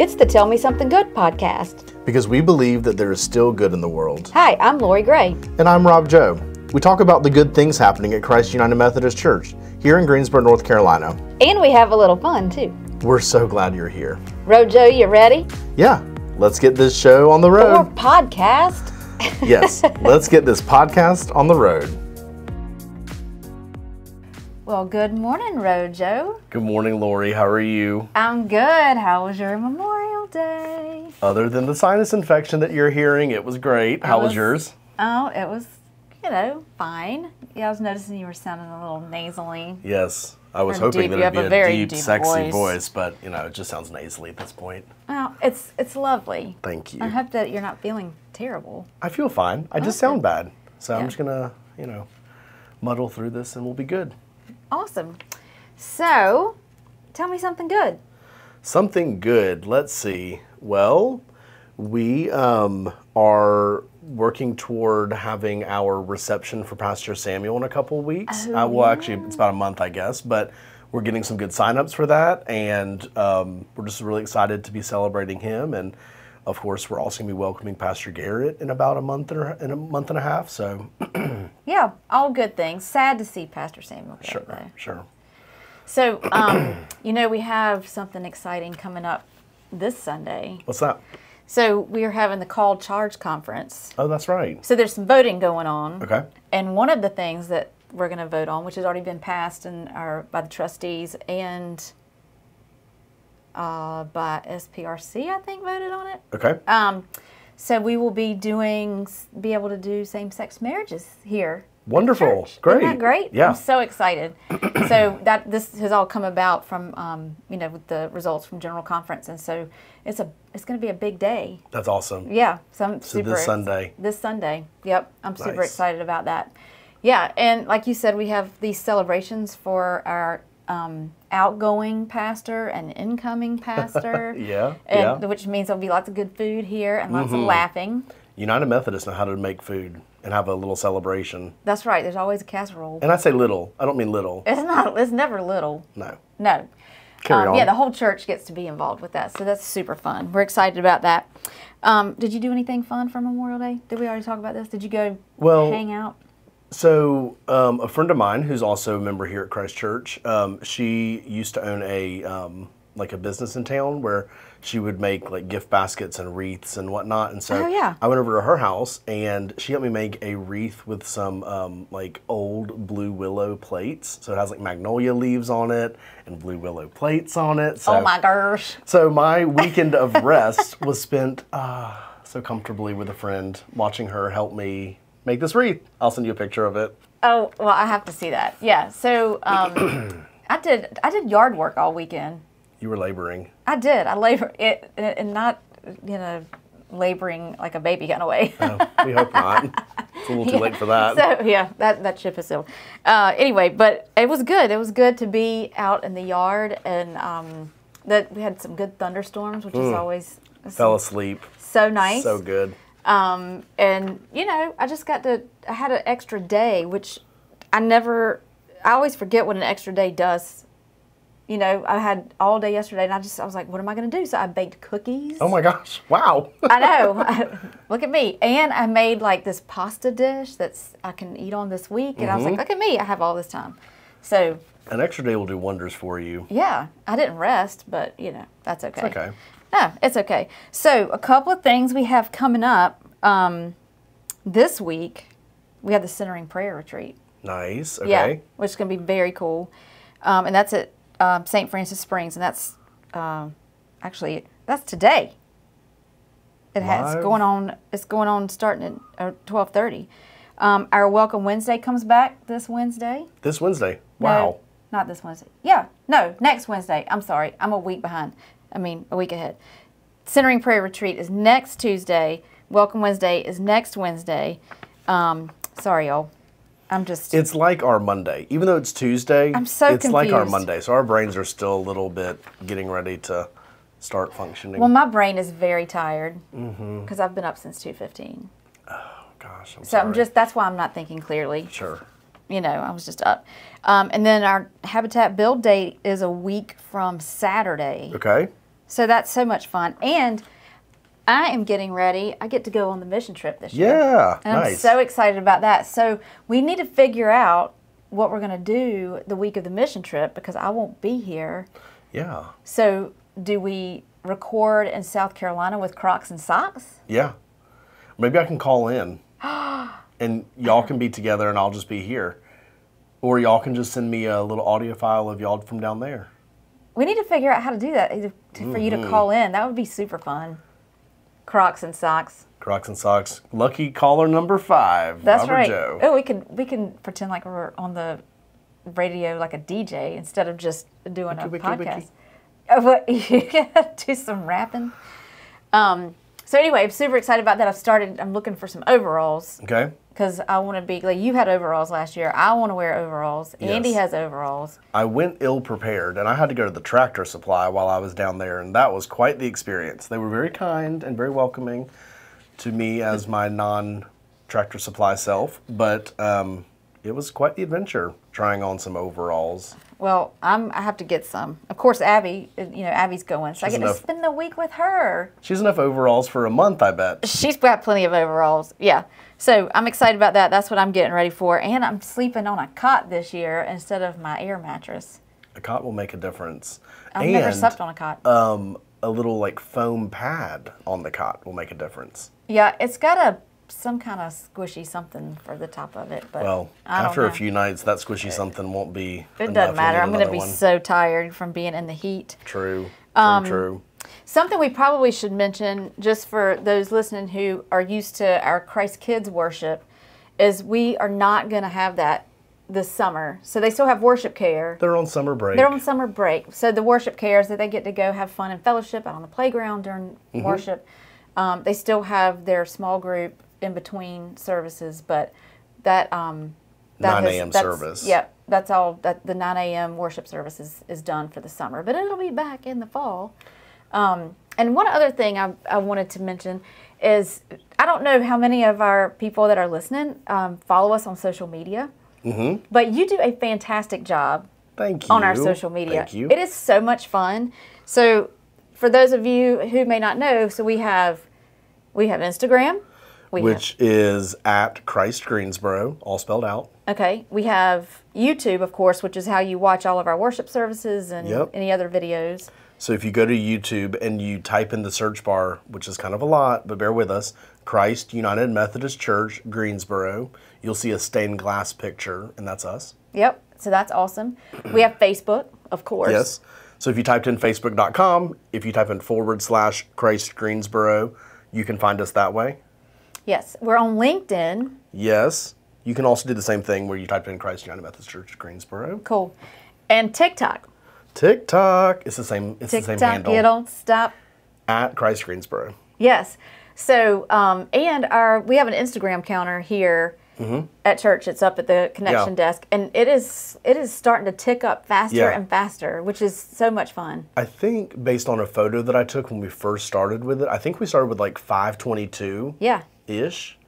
It's the Tell Me Something Good podcast. Because we believe that there is still good in the world. Hi, I'm Lori Gray. And I'm Rob Joe. We talk about the good things happening at Christ United Methodist Church here in Greensboro, North Carolina. And we have a little fun, too. We're so glad you're here. Rojo, you ready? Yeah, let's get this show on the road. Or podcast. Yes, let's get this podcast on the road. Well, good morning, Rojo. Good morning, Lori. How are you? I'm good. How was your Memorial Day? Other than the sinus infection that you're hearing, it was great. How was yours? Oh, it was, fine. Yeah, I was noticing you were sounding a little nasally. Yes, I was Or hoping deep. that You it'd have be a a very deep, deep sexy voice. voice, but it just sounds nasally at this point. Well, it's lovely. Thank you. I hope that you're not feeling terrible. I feel fine. I just Okay. sound bad. So Yeah. I'm just gonna, muddle through this and we'll be good. Awesome. So, tell me something good. Something good. Let's see. Well, we are working toward having our reception for Pastor Samuel in a couple of weeks. Well, actually, it's about a month, I guess, but we're getting some good signups for that, and we're just really excited to be celebrating him. And of course, we're also going to be welcoming Pastor Garrett in about a month and a half. So, Yeah, all good things. Sad to see Pastor Samuel go, though. sure. So, we have something exciting coming up this Sunday. What's that? So, we are having the Call Charge Conference. Oh, that's right. So, there's some voting going on. Okay. And one of the things that we're going to vote on, which has already been passed by the trustees and by SPRC, I think, voted on it. Okay. So, we will be able to do same-sex marriages here. Wonderful. Church. Great. Isn't that great? Yeah. I'm so excited. So this has all come about from with the results from General Conference, and so it's going to be a big day. That's awesome. Yeah. So I'm So super this Sunday. This Sunday. Yep. I'm super Nice. excited about that. Yeah, and like you said, we have these celebrations for our outgoing pastor and incoming pastor. Yeah. Which means there'll be lots of good food here and lots of laughing. United Methodists know how to make food and have a little celebration. That's right. There's always a casserole. And I say little. I don't mean little. It's not. It's never little. No. No. Carry on. Yeah, the whole church gets to be involved with that, so that's super fun. We're excited about that. Did you do anything fun for Memorial Day? Did we already talk about this? Did you go hang out? So a friend of mine who's also a member here at Christ Church, she used to own a business in town where she would make like gift baskets and wreaths and whatnot. And so I went over to her house and she helped me make a wreath with some old blue willow plates. So it has like magnolia leaves on it and blue willow plates on it. So, Oh my gosh. So my weekend of rest was spent so comfortably with a friend, watching her help me make this wreath. I'll send you a picture of it. Oh, well, I have to see that. Yeah. So I did yard work all weekend. You were laboring. I did. I labored it, and not laboring like a baby kind of way. No, we hope not. It's a little too late for that. So yeah, that ship has sailed. Anyway, but it was good. It was good to be out in the yard, and that we had some good thunderstorms, which is always Fell asleep. so nice. So good. And I had an extra day, which I always forget what an extra day does. I had all day yesterday, and I was like, what am I going to do? So I baked cookies. Oh my gosh. Wow. I know. Look at me. And I made like this pasta dish I can eat on this week. And I was like, look at me. I have all this time. So An extra day will do wonders for you. yeah, I didn't rest, but that's okay. It's okay. No, it's okay. So a couple of things we have coming up this week. We have the Centering Prayer Retreat. Nice. Okay. Yeah, which is going to be very cool. And that's at St. Francis Springs, and that's that's today. It's going on starting at 12:30. Our Welcome Wednesday comes back this Wednesday. This Wednesday. Wow. No, not this Wednesday. Yeah, no, next Wednesday. I'm sorry, I'm a week behind. A week ahead. Centering Prayer Retreat is next Tuesday. Welcome Wednesday is next Wednesday. Sorry, y'all. It's like our Monday. Even though it's Tuesday, I'm so it's like our confused. Monday. So our brains are still a little bit getting ready to start functioning. Well, my brain is very tired because I've been up since 2:15. Gosh, I'm So sorry. that's why I'm not thinking clearly. Sure. I was just up. And then our Habitat build date is a week from Saturday. Okay. So that's so much fun. And I am getting ready. I get to go on the mission trip this year. Yeah, And I'm nice. so excited about that. So we need to figure out what we're going to do the week of the mission trip because I won't be here. Yeah. So do we record in South Carolina with Crocs and socks? Yeah. Maybe I can call in and y'all can be together and I'll just be here. Or y'all can just send me a little audio file of y'all from down there. We need to figure out how to do that for you to call in. That would be super fun. Crocs and socks. Crocs and socks. Lucky caller number 5. That's Robert right. Joe. Oh, we can pretend like we're on the radio like a DJ instead of just doing a Wiki, podcast. wiki. Oh, what, you gotta do some rapping. So anyway, I'm super excited about that. I'm looking for some overalls Okay. because I want to be like you had overalls last year. I want to wear overalls. Yes. Andy has overalls. I went ill prepared and I had to go to the Tractor Supply while I was down there, and that was quite the experience. They were very kind and very welcoming to me as my non-Tractor Supply self, but it was quite the adventure trying on some overalls. Well, I have to get some. Of course, Abby's going, so I get to spend the week with her. She has enough overalls for a month, I bet. She's got plenty of overalls. Yeah. So I'm excited about that. That's what I'm getting ready for. And I'm sleeping on a cot this year instead of my air mattress. A cot will make a difference. I've never slept on a cot. A little like foam pad on the cot will make a difference. Yeah, it's got some kind of squishy something for the top of it. But Well, I don't after a know. few nights, that squishy something won't be It enough. doesn't matter. You'll I'm need going to be another one. so tired from being in the heat. True. True. Something we probably should mention, just for those listening who are used to our Christ Kids worship, is we are not going to have that this summer. So they still have worship care. They're on summer break. They're on summer break. So the worship care is that they get to go have fun and fellowship out on the playground during worship. They still have their small group in between services, but that 9 a.m. service. Yep, that's all. That the 9 a.m. worship service is done for the summer, but it'll be back in the fall. And one other thing I wanted to mention is I don't know how many of our people that are listening follow us on social media, but you do a fantastic job. Thank you. On our social media. Thank you. It is so much fun. So for those of you who may not know, so we have Instagram. Which is at Christ Greensboro, all spelled out. Okay. We have YouTube, of course, which is how you watch all of our worship services and any other videos. So if you go to YouTube and you type in the search bar, which is kind of a lot, but bear with us, Christ United Methodist Church, Greensboro, you'll see a stained glass picture, and that's us. Yep. So that's awesome. We have Facebook, of course. Yes. So if you typed in facebook.com, if you type in / Christ Greensboro, you can find us that way. Yes. We're on LinkedIn. Yes. You can also do the same thing where you type in Christ United Methodist Church, Greensboro. Cool. And TikTok. TikTok. It's the same TikTok, handle. you don't stop. At Christ Greensboro. Yes. So, and we have an Instagram counter here at church. It's up at the connection desk, and it is starting to tick up faster and faster, which is so much fun. I think based on a photo that I took when we first started with it, I think we started with like 522 ish,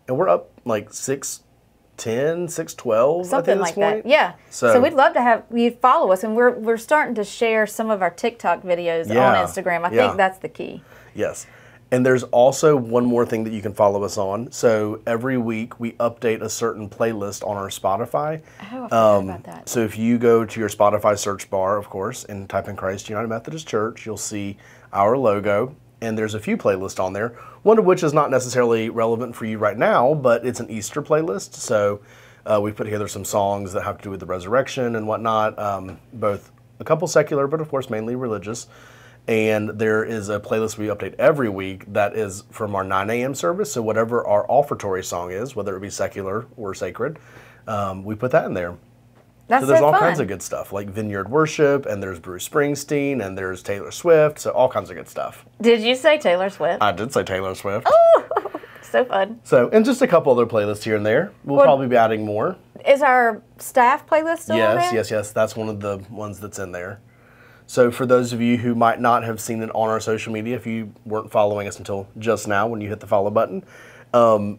and we're up like 610, 612 something like that. Yeah. So we'd love to have you follow us, and we're starting to share some of our TikTok videos on Instagram. I think that's the key. Yes. And there's also one more thing that you can follow us on. So every week we update a certain playlist on our Spotify. Oh, I forgot about that. So if you go to your Spotify search bar, of course, and type in Christ United Methodist Church, you'll see our logo. And there's a few playlists on there, one of which is not necessarily relevant for you right now, but it's an Easter playlist. So we put together some songs that have to do with the resurrection and whatnot, both a couple secular, but of course mainly religious. And there is a playlist we update every week that is from our 9 a.m. service. So whatever our offertory song is, whether it be secular or sacred, we put that in there. That's so there's so all fun. kinds of good stuff, like Vineyard Worship, and there's Bruce Springsteen, and there's Taylor Swift, so all kinds of good stuff. Did you say Taylor Swift? I did say Taylor Swift. Oh, so fun. So, and just a couple other playlists here and there. We'll probably be adding more. Is our staff playlist still on there? Yes. That's one of the ones that's in there. So for those of you who might not have seen it on our social media, if you weren't following us until just now when you hit the follow button,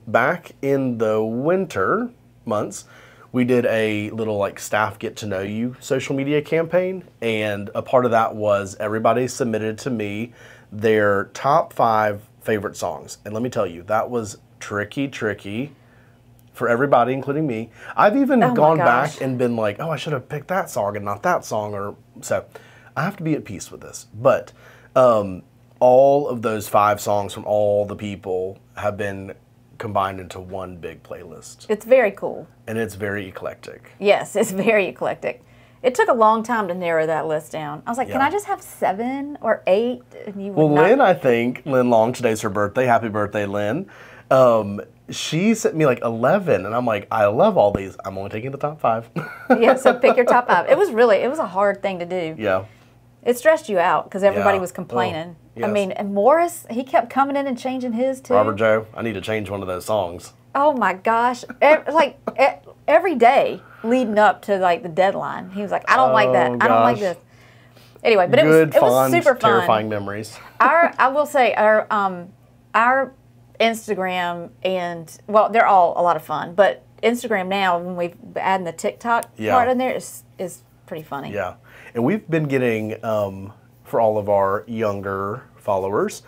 back in the winter months, we did a little like staff get to know you social media campaign, and a part of that was everybody submitted to me their top 5 favorite songs. And let me tell you, that was tricky for everybody, including me. I've even gone back and been like, oh, I should have picked that song and not that song. Or so I have to be at peace with this. But all of those 5 songs from all the people have been combined into one big playlist. It's very cool. And it's very eclectic. Yes, it's very eclectic. It took a long time to narrow that list down. I was like, can I just have 7 or 8? And you would Lynn, I think, Lynn Long, today's her birthday. Happy birthday, Lynn. She sent me like 11, and I'm like, I love all these. I'm only taking the top 5. Yeah, so pick your top 5. It was a hard thing to do. Yeah. It stressed you out because everybody was complaining. Oh, yes. I mean, and Morris, he kept coming in and changing his too. Robert Joe, I need to change one of those songs. Oh my gosh. Every day leading up to like the deadline, he was like, I don't like that. I don't like this. Anyway, but it was super fun. Terrifying memories. I will say our Instagram and, well, they're all a lot of fun, but Instagram now, when we've added the TikTok part in there, is pretty funny. Yeah. And we've been getting, for all of our younger followers,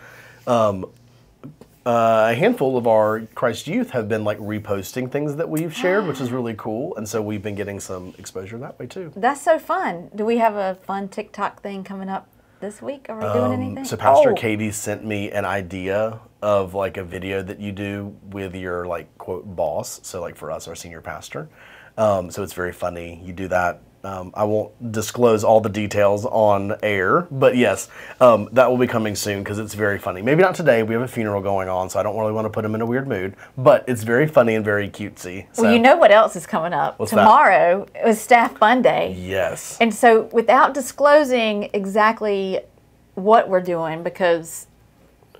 a handful of our Christ youth have been like reposting things that we've shared, which is really cool. And so we've been getting some exposure that way too. That's so fun. Do we have a fun TikTok thing coming up this week? Are we doing anything? So Pastor Katie sent me an idea of like a video that you do with your like quote boss. So like for us, our senior pastor. So it's very funny. You do that. I won't disclose all the details on air, but yes, that will be coming soon because it's very funny. Maybe not today. We have a funeral going on, so I don't really want to put him in a weird mood, but it's very funny and very cutesy. So. Well, you know what else is coming up? Tomorrow is Staff Fun Day. Yes. And so without disclosing exactly what we're doing, because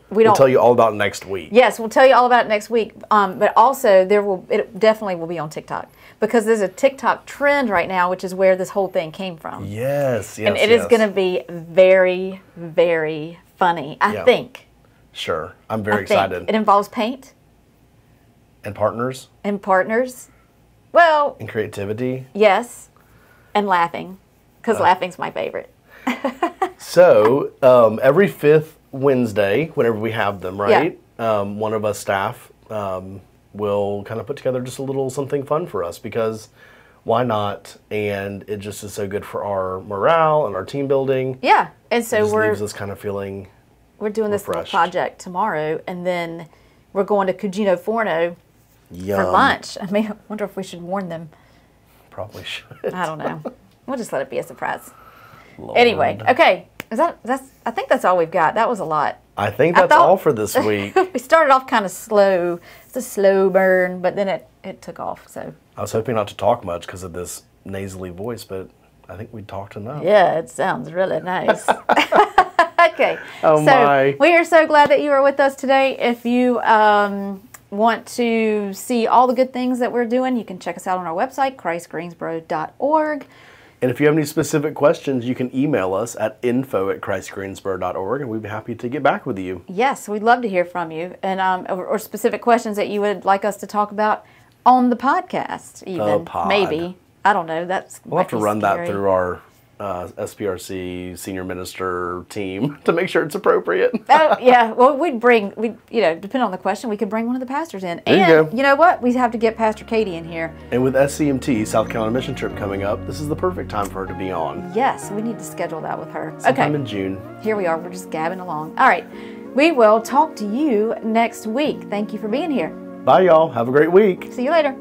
we'll tell you all about it next week. Yes, we'll tell you all about it next week. But also, it definitely will be on TikTok because there's a TikTok trend right now, which is where this whole thing came from. Yes, yes, and it is going to be very, very funny. I think. Sure, I'm very excited. It involves paint. And partners. And partners. Well. And creativity. Yes, and laughing, because laughing's my favorite. So every 5th Wednesday, whenever we have them, right? Yeah. One of us staff will kind of put together just a little something fun for us because why not? And it just is so good for our morale and our team building. Yeah, and so leaves us kind of feeling we're doing this little project tomorrow, and then we're going to Cugino Forno for lunch. I mean, I wonder if we should warn them. Probably should. I don't know. We'll just let it be a surprise. Lord. Anyway, okay. I think that's all we've got. That was a lot. I think that's all for this week. We started off kind of slow. It's a slow burn, but then it took off. So I was hoping not to talk much because of this nasally voice, but I think we talked enough. Yeah, it sounds really nice. Okay. Oh my. We are so glad that you are with us today. If you want to see all the good things that we're doing, you can check us out on our website, christgreensboro.org. And if you have any specific questions, you can email us at info@christgreensboro.org, and we'd be happy to get back with you. Yes, we'd love to hear from you, and or specific questions that you would like us to talk about on the podcast, even. Maybe. I don't know. We'll have to run that through our SPRC senior minister team to make sure it's appropriate. Yeah. Well, depending on the question, we could bring one of the pastors in. And you know what? We have to get Pastor Katie in here. And with SCMT, South Carolina Mission Trip, coming up, this is the perfect time for her to be on. Yes, we need to schedule that with her. Sometime in June. Here we are. We're just gabbing along. All right. We will talk to you next week. Thank you for being here. Bye, y'all. Have a great week. See you later.